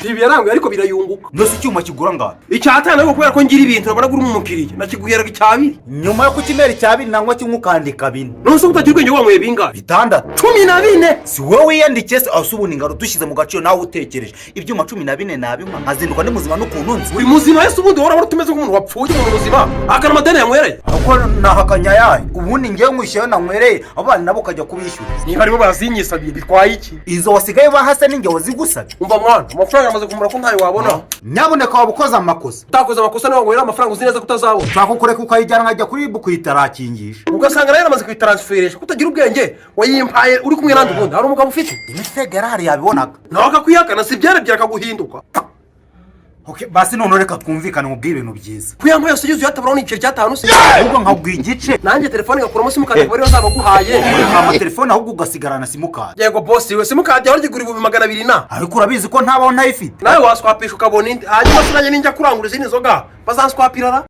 Ibi yaranguye ariko birayunguka. Nose icyuma kigura ngaho. Icyatana ariko kubera ko ngira ibintu nabona guri umukiriye. Nakiguheraga icyabiri. Nyuma yo kukinera icyabiri nangwa kimukandika bine. Nose utagira ubwenge wanyweye bingahe? Bitandatu. 14. Si wowe yandikiye se asubuna ingaro dushyize mu gaciro nawe utekereje. Ibyuma 14 nabinywa nkazinduka ndi muzima n'ukuntu uri muzima Yesu ubundi wora tumeze nk'umuntu wapfuye mu muzima. Akana madeni yanywereye. Uko nahakanya yaye. Ubundi ngiye nkwishyuye nanywereye abana nabo kajya kubishyura. Niba arimo barazinyisabiye bitwaye iki? Izo wasigaye bahase ninge wazigusabye. Umva mwana, amafaranga amaze kumura ko ntayo wabona. Nyaboneka wabukoza amakosa. Utakoze amakosa nawe wera amafaranga uzi neza kutazabona. Nshaka kureka ukayijyana nkajya kuri buku itarakingisha. Ugasanga nayo amaze kwitransferisha kutagira ubwenge wayimpaye uri kumwe nandi ubundi hari umugabo ufite. Imisegerari yabibonaga. Nawe akakwihakana si byarebye akaguhinduka. Okay, basi none reka twumvikane mubwire ibintu byiza. Kuyampa yose yuzuye yatabura n'icyo cyatanu se. Ahubwo nkabwiye igice. Nanjye telefone ngakuramo simukadi bari bazabaguhaye. Ama telefone ahubwo ugasigarana simukadi. Yego boss we simukadi yaho gigura 200 na. Ariko urabizi ko ntabaho ntayifite. Nawe waswapisha ukabona indi. Hanyuma sinanye ninjya kurangura izindi nzoga. Bazanswapirara.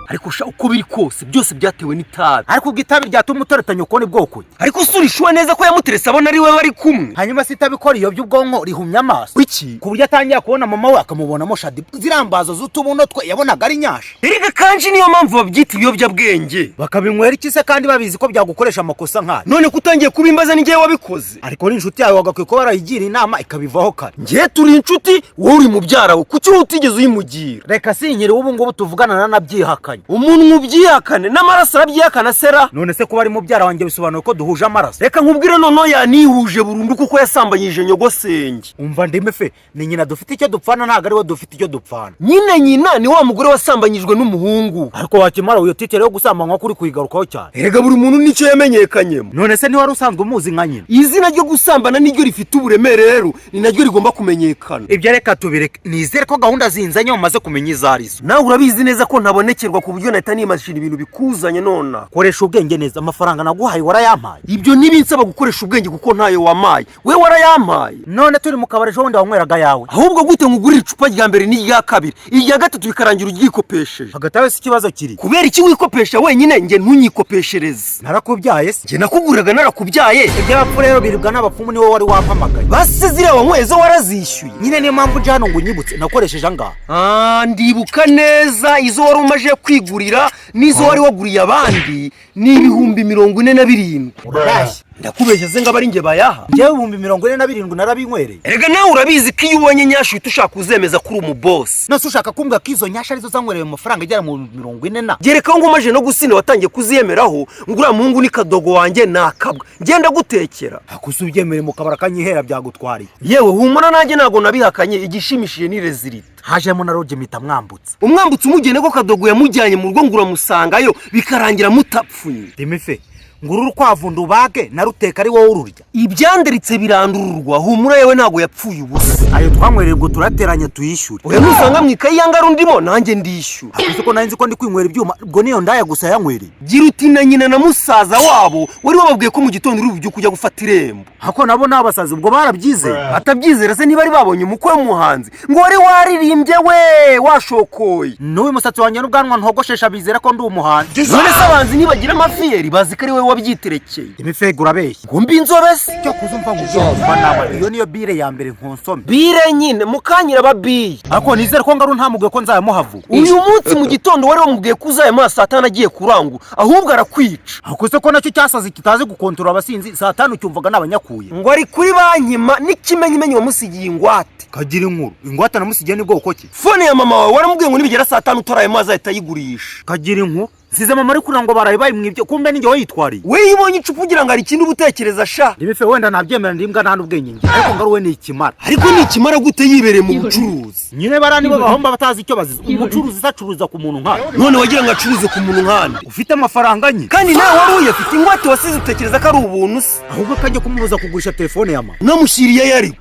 Ariko uko biri kose byose byatewe n'itabi. Ariko ubwitabi ryatuma utoretanya ukone bwoko. Ariko surishwa neza ko yamuteresa abona ari we bari kumwe. Hanyuma sitabikora iyo by'ubwonko rihumya amaso. Iki ku buryo atangiye kubona mama we akamubonamo shadi zirambazo z'utubuno twe yabonaga ari nyasha. Erega kanji niyo mpamvu babyita ibiyobyabwenge. Bakabinywera iki se kandi babizi ko byagukoresha amakosa nk'aya. None kutangiye kubimbaza ningiye wabikoze. Ariko ni inshuti yawe wagakwiye ko barayigira inama ikabivaho kare. Ngiye turi inshuti wowe uri mubyara we kuki utigeze uyimugira. Reka sinkiri ubu ngubu tuvugana na nabyihakanye. Umuntu byihakane n'amaraso arabyihakana sera. None se kuba ari mubyara wanjye bisobanuye ko duhuje amaraso. Reka nkubwire none yanihuje burundu kuko yasambanyije nyogosenge. Umva ndemefe ni nyina dufite icyo dupfana ntago ari we dufite icyo dupfana. Nyina ni wa mugore wasambanyijwe n'umuhungu. Ariko wakimara uyo titire yo gusambanywa kuri kuyigarukaho cyane. Erega buri muntu nicyo yamenyekanyemo. None se ni wari usanzwe umuzi nka nyina. Izina ryo gusambana niryo rifite uburemere rero ni naryo rigomba kumenyekana. Ibyo reka tubireke. Nizere ko gahunda zinzanye umaze kumenya izarizo. Nawe urabizi neza ko ntabonekerwa ku buryo nahita nimashira ibintu bikuzanye nona. Koresha ubwenge neza amafaranga naguhaye warayampaye. Ibyo nibinsaba gukoresha ubwenge kuko ntayo wamaye. We warayampaye. None turi mu kabare ejo wanyweraga yawe. Ahubwo gute ngugurira icupa rya mbere n'irya kabiri. Irya gatatu bikarangira ugikopesheje. Hagatawe se ikibazo kiri. Kubera iki wikopesha wenyine nge ntunyikopeshereze. Narakubyaye se. Nge nakuguraga narakubyaye. Ibyo bapfu rero biribwa n'abapfumu niwe wari wampamagaye. Base ziriya wanywezo warazishyuye. Nyine niyo mpamvu uje hano ngo unyibutse nakoresheje ngaha. Ndibuka neza izo wari umaje kwigurira nizo wari waguriye abandi ni 47,000. Urashye. Ndakubeshye ze ngaba ari nge bayaha. Ngewe 47,000 narabinywereye. Erega nawe urabizi ko iyo ubonye nyashu ushaka uzemeza kuri umuboss. Nose ushaka kumbwa ko izo nyasha arizo zanywereye mu mafaranga igera mu 40 na. Gereka ngo umaje no gusina watangiye kuziyemeraho ngura muhungu ni kadogo wanjye nakabwa. Ngenda gutekera. Akusubyemere mu kabara kanyihera byagutwari. Yewe humura nanjye nago nabihakanye igishimishije ni rezilita. Hajemo na roge mita mwambutse. Umwambutse umugene ko kadogo yamujyanye mu rugo ngura musangayo bikarangira mutapfunye. Demefe ngururu kwavunda ubage naruteka ari wowe ururya. Ibyanderitse birandururwa humura yewe nago yapfuye ubusa. Ayo twanywererwa turateranya tuyishyure. Oya nusanga mwikayanga rundimo nanjye ndishyura. Akuze ko nanzi ko ndi kwinywera ibyuma ubwo niyo ndaya gusa yanywereye. Gira uti na nyina na musaza wabo wari wababwiye ko mu gitondo uri bujye kujya gufata irembo. Hako nabo nabasazi ubwo barabyizeye. Atabyizera se niba ari babonye umukwe w'umuhanzi ngo wari waririmbye we washokoye. N'uyu musatsi wanjye n'ubwanwa ntogoshesha bizera ko ndi umuhanzi. None se abanzi nibagira amafiyeri bazi ko ari we wabyiterekeye. Imifego urabeshya. Ngo mbi inzobe se. Cyo kuzumva ngo byumva nama. Iyo niyo bire ya mbere nkonsome. Bire nyine mukanyira babiye. Ariko nizere ko ngaru ntamubwiye ko nzayamuhavu. Uyu munsi mu gitondo wari wamubwiye ko uzayamuha saa 5 agiye kurangu ahubwo arakwica. Akuze ko nacyo cyasaze kitaze gukontorora abasinzi saa 5 cyumvaga nabanyakuye. Ngo ari kuri bankima n'ikimenyimenyi wamusigiye ingwate. Kagira inkuru. Ingwate namusigiye ni bwoko ki? Fone ya mama wawe waramubwiye ngo nibigera saa 5 utarayamuha azahita yigurisha. Kagira inkuru. Size mama ari kurango baraye bayimwibye kumbe ninjye wayitwari. We yibonye icupa ugira ngo ari kintu ubutekereza sha. Demefe wenda nabyemera ndimbwa nta n'ubwenge nge. Ariko ngaruwe ni ikimara. Ariko ni ikimara gute yibereye mu bucuruzi. Nyine barani bo bahomba batazi icyo bazize. Umucuruzi sacuruza ku muntu nka. None wagira ngo acuruze ku muntu nkane. Ufite amafaranga nye. Kandi nawe wari uyafite ingwate wasize utekereza ko ari ubuntu se. Ahubwo kajye kumubuza kugurisha telefone ya mama. Namushiriye yari.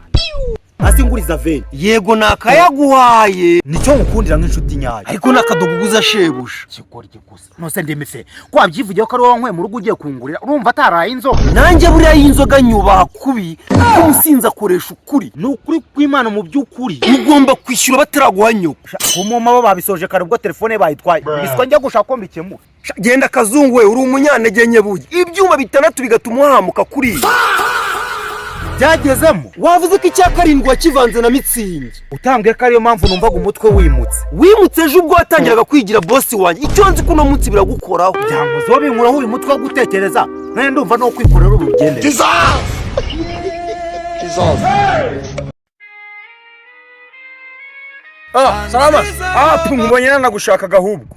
hasi nguriza veni. Yego nakayaguhaye. Nicyo ngukundira nk'inshuti nyayo. Ariko nakadoguguza shebuja. Kigori gikuza. Nose ndemese. Ko wabyivugiye ko ari wowe nkwe mu rugo ugiye kungurira. Urumva ataraye inzoga. Nanjye buriya y'inzoga nyubaha kubi. Ko musinza akoresha ukuri. Ni ukuri kw'Imana mu by'ukuri. Ugomba kwishyura bataraguha nyoko. Umuma bo babisoje kare ubwo telefone bayitwaye. Biswa njya gushaka ko mbikemura. Genda Kazungu we uri umunyantege nke buye. Ibyuma 6 bigatuma uhamuka kuri. Byagezemo. Wavuze ko icya 7 wakivanze na mitsingi. Utambwe ko ariyo mpamvu numvaga umutwe wimutse. Wimutse ejo ubwo watangiraga kwigira boss wanjye. Icyo nzi ko no munsi biragukoraho. Byankozeho binkuraho uyu mutwe wo gutekereza. None ndumva no kwikorera urugendo. Salama. Tumubonye nanagushakaga ahubwo.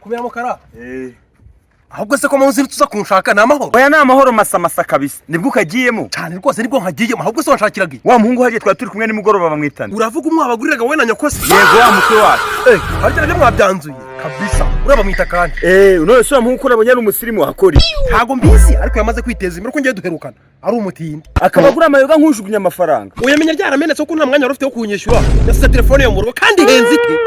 Kubera mukara. Ahubwo se ko munsi tuza kunshaka na amahoro. Oya na amahoro masa kabisa. Nibwo ukagiyemo. Cyane rwose nibwo nkagiyemo. Ahubwo se wanshakiraga. Wa muhungu hagiye twari turi kumwe nimugoroba bamwitana. Uravuga umwabaguriraga we na nyakose. Yego wa mutwe wacu. Harya nabyo mwabyanzuye. Kabisa. Uraba mwita kandi. None so muhungu urabonye ari umusirimu wakori. Ntago mbizi ariko yamaze kwiteza imbere ko ngiye duherukana. Ari umutindi. Akabagura amayoga nk'ujugunya amafaranga. Uyamenya ryaramenetse ko nta mwanya warufite wo kunyishyura. Yasize telefone yo mu rugo kandi henze ite.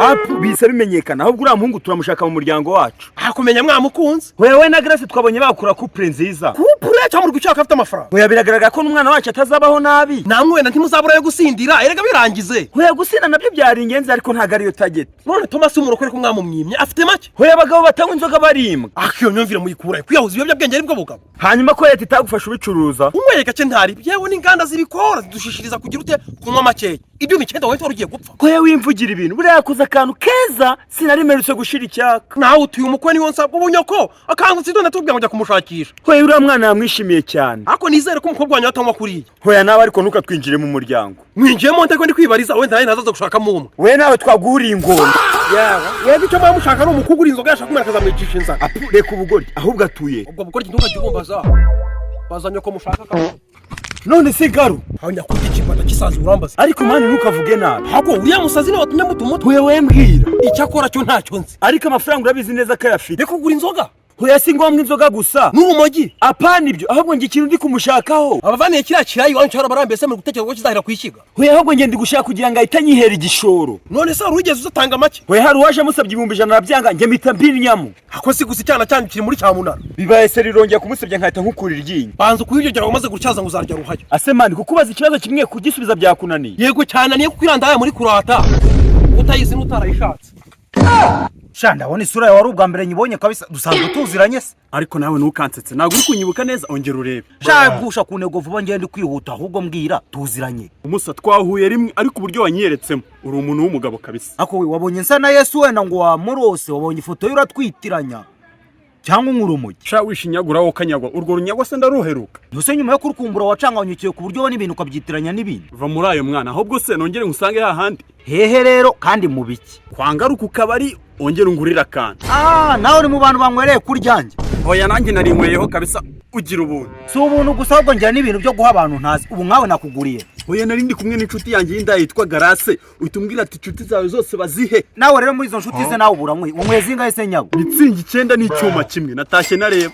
Bisa bimenyekana. Ahubwo uriya muhungu turamushaka mu muryango wacu. Akumenya mwamukunze. Wewe na Grace twabonye bakura couple nziza. Couple cyangwa muri gushaka afite amafaranga. Oya biragaragara ko n'umwana wacu atazabaho nabi. Namwe wenda ntimuzabura yo gusindira. Erega birangize. Oya gusinda nabyo byari ingenzi ariko ntago ari yo target. None Thomas umurokore ko mwamumwimye afite make. Oya abagabo batanywa inzoga barimbwa. Akiyo nyumvira muyikura. Kwiyahuza ibiyobyabwenge ari bwo bugabo. Hanyuma ko leta itagufasha ubicuruza. Umweye gace ntari. Yewe n'inganda zibikora zidushishiriza kugira ute kunywa makeya. Ibyo mikenda wowe ugiye gupfa. Ko yewe imvugira ibintu buriya yakoze akantu keza sinarimerutse gushira icyaka. Nawe utuye umukwe niwo nsabwa ubunyoko akangutse idone tubwira ngo jya kumushakisha. Ko yewe uriya mwana yamwishimiye cyane. Ako nizere ko umukobwa wanyu atanywa kuriya. Hoya nawe ariko nuka twinjire mu muryango. Mwinjiyemo nte ko ndi kwibariza wenda nawe nazaza gushaka mumwe. We nawe twaguriye ingondo. Yego icyo mwamushaka ari umukugura inzoga yashaka kumera kazamwicisha inzara. Reka ubugori ahubwo atuye. Ubwo bugori ntukajye ubumbaza. Bazanye ko mushaka ka. None se garu hanya kurya ikibata kisazi urambaza. Ariko mani ntukavuge nabi. Hago uriya musazi nawe watumye mutumutwe. Wewe mbwira. Icyakora cyo ntacyo nzi. Ariko amafaranga urabizi neza ko yafite. Reka kugura inzoga. Hoya si ngombwa inzoga gusa. N'urumogi. Apana ibyo ahubwo nge ikintu ndi kumushakaho. Abavaniye kiriya kirayi wanyu cyara barambese mu gutekereza ko kizahira kwishiga. Hoya ahubwo nge ndi gushaka kugira ngo ahita nyihera igishoro. None se urugeze uzatanga make. Hoya hari uwaje amusabye 100 nabyanga nge mpita mbinyamo. Hako si gusa cyana cyane kiri muri cyamunara. Bibaye se rirongera kumusabye nkahita nkukurira iryinyo. Banza kuhiryo umaze gutyaza ngo uzarya ruhayo. Asemani kukubaza ikibazo kimwe kugisubiza byakunaniye. Yego cyane niyo kwiranda muri kurata. Utayizi n'utarayishatse. Shanda wone isura yawe ari ubwa mbere nyibonye kabisa dusanzwe tuziranye se. Ariko nawe nukansetse nago uri kunyibuka neza ongera urebe. Shagusha ku nego vuba ngende kwihuta ahubwo mbwira tuziranye. Umusa twahuye rimwe ariko uburyo wanyeretsemo uri umuntu w'umugabo kabisa. Ako we wabonye nsa na Yesu wenda ngo wamurose wabonye ifoto y'uratwitiranya. Cyangwa nk'urumogi. Sha wishinyagura wo kanyagwa urwo runyagwa se ndaruheruka. Ntuse nyuma yo kurukumbura wacanganyukiye ku buryo n'ibintu ukabyitiranya n'ibindi. Va muri ayo mwana ahubwo se nongere ngusange hahandi. Hehe rero kandi mu biki. Kwangaruka ukabari ongera ungurira kandi. Nawe uri mu bantu banywereye kuryanjye. Oya nanjye narinkweyeho kabisa ugira ubuntu. Si ubuntu gusa ahubwo ngira n'ibintu byo guha abantu ntazi. Ubu nkawe nakuguriye. Oya nari ndi kumwe n'inshuti yanjye y'inda yitwa Garase. Uhitumbwira ati inshuti zawe zose bazihe. Nawe rero muri izo nshuti ze nawe uburanywe. Umwe zingahe se nyabo? Mitsingi 9 n'icyuma kimwe natashye nareba.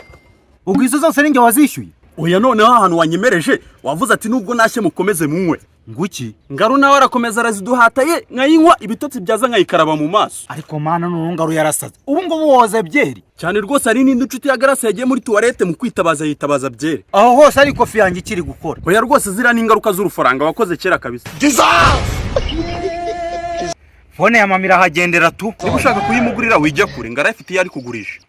Ubwo izo zose ninjye wazishyuye. Oya noneho ahantu wanyemereje wavuze ati nubwo nashye mukomeze munywe. Nguki Ngaru nawe arakomeza araziduhataye nkayinywa ibitotsi byaza nkayikaraba mu maso. Ariko mana n'urungaru yarasaze. Ubu ngo woze byeri. Cyane rwose ari n'indi nshuti ya Garase yagiye muri toilette mu kwitabaza yitabaza byeri. Aho hose ari kofi yanjye ikiri gukora. Oya rwose zira n'ingaruka z'urufaranga wakoze kera kabisa. Fone ya mamira hagendera tu. Niba ushaka kuyimugurira wijya kure ngara ifite yari kugurisha.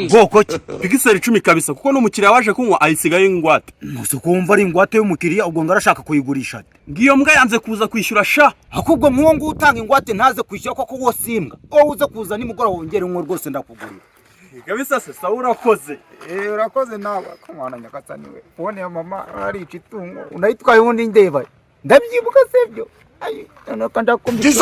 Bwoko ki? Pigiseri 10 kabisa kuko n'umukiriya waje kunywa ayisigaye ingwate. Musukumva ari ingwate y'umukiriya ubwo ngarashaka kuyigurisha. Ngiyo mbwa yanze kuza kwishyura sha. Akubwo mwongo utanga ingwate ntaze kwishyura ko wose imbwa. Wowe uza kuza nimugora wongere umwe rwose ndakugurira. Kabisa se sawa urakoze. Urakoze nawe kumwana nyakatani we. Fone ya mama ari ikitungo. Unayitwaye undi ndeba. Ndabyibuka sevyo. Ayi nakanda kumbi.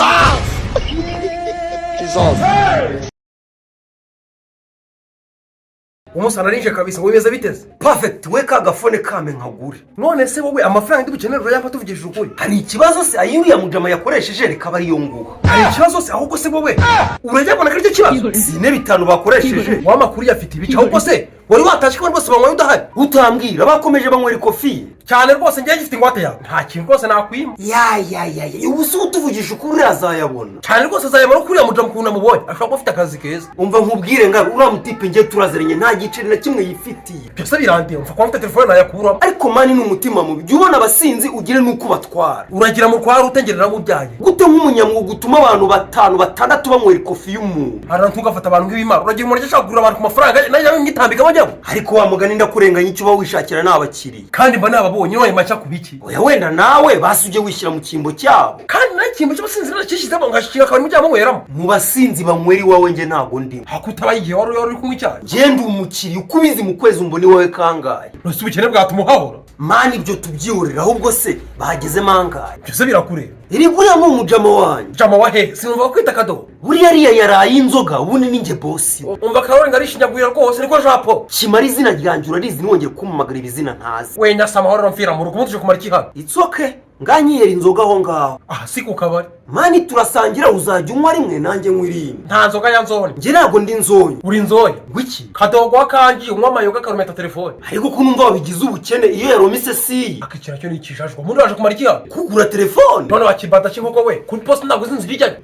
Umusana rinje kabisa wibeza biteze. Perfect we kagafone kame nkagure. None se wowe amafaranga ndibukenera urayapa tuvugishije ukuri. Hari ikibazo se ayindi ya mujama yakoresheje reka bari yo nguha. Hari ikibazo se ahubwo se wowe urajyabona ko icyo kibazo. Sine bitanu bakoresheje. Wa makuru yafite ibica ahubwo se wari watashye ko bose banywa udahari utambwira bakomeje banywera ikofi cyane rwose ngiye gifite ingwate yawe nta kintu rwose nakwima ya ubu si utuvugisha ukuri azayabona cyane rwose azayabona kuriya mujamu ukuntu amubonye ashobora kuba afite akazi keza umva nkubwire ngaho uriya mutipe ngiye turaziranye nta giceri na kimwe yifitiye byose birandiye umva kuba mfite telefone nayakuramo ariko mani ni umutima mubi jya ubona abasinzi ugire n'uko batwara uragira mu rwara utengerera mu byaye gute nk'umunyamwuga utuma abantu 5 6 banywera ikofi y'umuntu hano ntugafata abantu nk'ibimara uragira umuntu ashaka kugura abantu ku mafaranga nayo ngitambika bajyamo ariko wa mugani ndakurenganya icyo bawishakira n'abakiriya kandi mba nababonye waye macha kubiki oya wenda nawe basuje wishyira mu kimbo cyabo kandi na kimbo cy'abasinzi nacishizemo ngashikira akaba mu cyamo weramo mu basinzi banywera iwawe nge ntago ndi hakutabaye igihe wari kumwe cyane genda umukiriya ukubizi mu kwezi umboni wawe kangaye nose ubukene bwatumuhahora mani ibyo tubyihorera ahubwo se bahageze mangaye byose birakureba iri buriya ni umujama wanjye jama wahe sinumva kwita kado buriya ariya yaraye inzoga ubundi ninjye bosi umva karori ngarishinyagurira rwose niko japo kimara izina ryanjye urarizi ntiwongere kumpamagara ibizina ntazi we nyasama horo mfira mu rugo mutuje kumara iki hano it's okay nganyihera inzoga aho ngaho si ku kabari mani turasangira uzajya unywa rimwe nanjye nkwirinde nta nzoga ya nzone njye ntabwo ndi nzonye uri nzoye wiki kadogo akangi unywa amayoga karumeta telefone ariko ko numva wabigize ubukene iyo yaromise si akikira cyo nikishajwe umuntu waje kumara iki hano kugura telefone none wakibata kiko we kuri post ntabwo zinzi bijyanye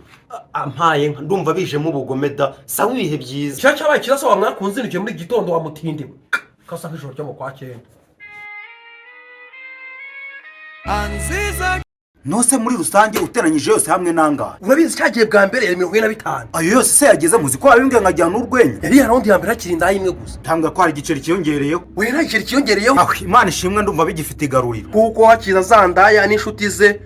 ampaye ndumva bijemo ubugome da sawa ibihe byiza cya cyabaye kirasa wa mwakunzindukiye muri gitondo wa mutindiwe kasa nk'ijoro ryo mu kwa cyenda anziza nose muri rusange uteranyije yose hamwe nangahe urabizi cyagiye bwa mbere ya 45 ayo yose se yageze muzi ko abimbwe nkajyana urwenya yari yarundi ya mbere akiri ndaye imwe gusa tanga ko hari igiceri cyiyongereyeho we nta giceri cyiyongereyeho imana ishimwe ndumva bigifite igaruriro kuko hakiza zandaya n'inshuti ze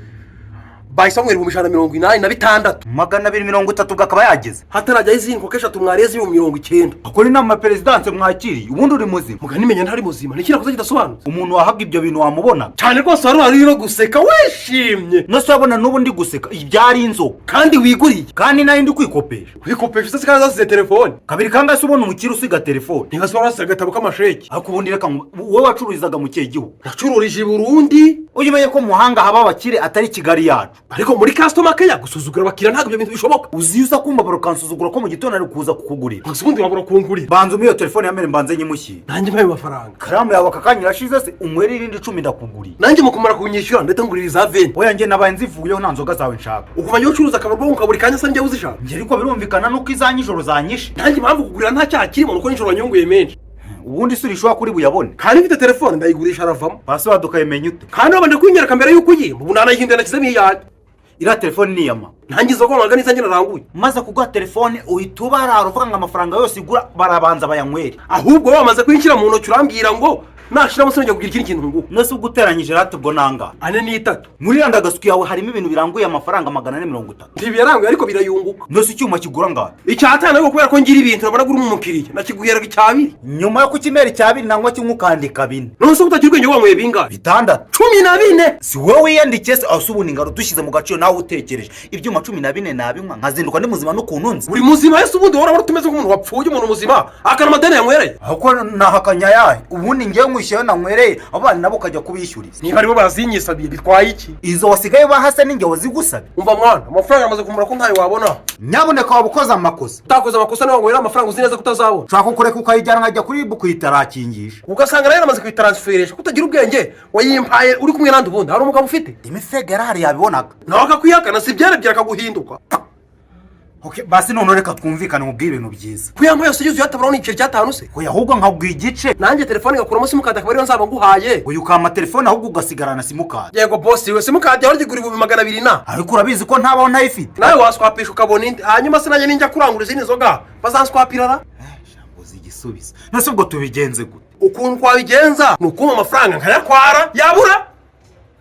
bayisomwera 186 230 bwakaba yageze hatarajya izinko kesha tumwareze 90 akora inama presidence mwakiri ubundi uri muzima mugani menya ntari muzima nikira kuza kidasobanutse umuntu wahaga ibyo bintu wamubona cyane rwose wari no guseka wishimye nose wabona n'ubu ndi guseka ibyari inzo kandi wiguriye kandi nayo ndi kwikopesha wikopesha se kandi zasize telefone kabiri kanga se ubona umukiri usiga telefone ntigasora se gatabo k'amasheki ariko ubundi reka wowe wacururizaga mu kihe gihugu nacururije i Burundi uyimenye ko muhanga haba abakire atari Kigali yacu ariko muri customer care gusuzugura abakiriya ntabwo ibyo bintu bishoboka uziza kumva barukansuzugura ko mu gitondo ari kuza kukugurira gusa ubundi wabura kungurira banza umiyo telefone yamere mbanze nyimushyire nanjye mpaye amafaranga karamu yawe akakanya irashize se unywere irindi 10 ndakuguriye nanjye mukumara kunyishyura ndetse ngurira za 20 oya njye nabaye nzivuyeho nta nzoga zawe nshaka ukuva njye ucuruza akabari bo mukaburi kanya se njye uzishaka njye ariko birumvikana nuko izanyijoro zanyishe nanjye mpamvu kugurira nta cyaha kirimo nuko nijoro wanyunguye menshi ubundi suri ishobora kuri buyabone kandi mfite telefone ndayigurisha aravamo password ukayimenya ute kandi wabanje kwinyereka mbere yuko uyimba ubu nanayihinduye nakizemo iyanjye ira telefone ni yama ntangiza ko magana izanjye naranguye maze kuguha telefone uhita ubarara uvuga ngo amafaranga yose igura barabanza bayanywere ahubwo wamaze kwinshyira mu ntoki urambwira ngo nashiramo se njya kugira ikindi kintu ngo nose ubwo uteranyije rate ubwo nanga 4 muri randa gasuki yawe harimo ibintu biranguye amafaranga 430 ibi yaranguye ariko birayunguka nose icyuma kigura ngaho icyatana ariko kubera ko ngira ibintu nabona guri mu mukiriya nakiguheraga icyabiri nyuma yo kukimera icyabiri nangwa kimukandika bine nose utagira ubwenge wanyweye bingahe 6 14 si wowe wiyandikiye se asubundi ngaro dushyize mu gaciro nawe utekereje ibyuma 14 nabinywa nkazinduka ndi muzima no kununzi uri muzima yese ubundi wora tumeze nk'umuntu wapfuye umuntu muzima akana madene yanywereye ahubwo nahakanya yahe ubundi ngiye nkwishyuye nanywereye abana nabo kajya kubishyuriza niba aribo bazinyisabiye bitwaye iki izo wasigaye bahase ninjye wazigusabye umva mwana amafaranga yamaze kumura ko ntayo wabona nyaboneka wabukoze amakosa utakoze amakosa nawe wanywera amafaranga uzi neza kutazabona ushaka kureka ukayijyana nkajya kuri ibu kuyitarakingisha ugasanga nayo yaramaze kuyitaransferisha kutagira ubwenge wayimpaye uri kumwe nandi ubundi hari umugabo ufite imisege yarahari yabibonaga nawe akakwihakana si byarebye akaguhinduka okay basi none reka twumvikane mu bw'ibintu byiza kuyampa yose yuzuye hatabura n'igiceri cy'atanu se oya ahubwo nkabwiye igice nanjye telefone ngakuramo simukadi akaba ariyo nzaba nguhaye uyu ukama telefone ahubwo ugasigarana simukadi yego bosi we simukadi yawe urigura 220 na ariko urabizi ko ntabaho ntayifite nawe waswapisha ukabona indi hanyuma se nanjye ninjya kurangura izindi nzoga bazanswapirara jambo zigisubiza nose ubwo tubigenze gute ukuntu twabigenza ni ukuma amafaranga nkayakwara yabura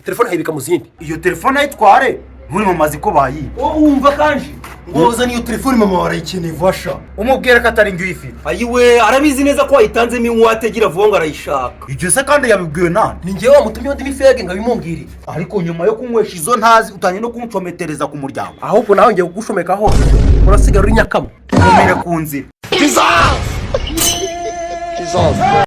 telefone hayibika mu zindi iyo telefone ayitware muri mamazi ko bayiba wumva kanji ngoza niyo telefone mama warayikeneye vasha umubwire ko atari njye uyifite ayiwe arabizi neza ko wayitanzemo inkwate agira vuba ngo arayishaka ibyo se kandi yabibwiwe nande ni njyewe wamutumye undi mifege ngo abimubwire ariko nyuma yo kunywesha izo ntazi utangiye no kuncometereza ku muryango ahubwo nawe ngiye kugushomeka hose urasigara uri nyakama umere ku nzira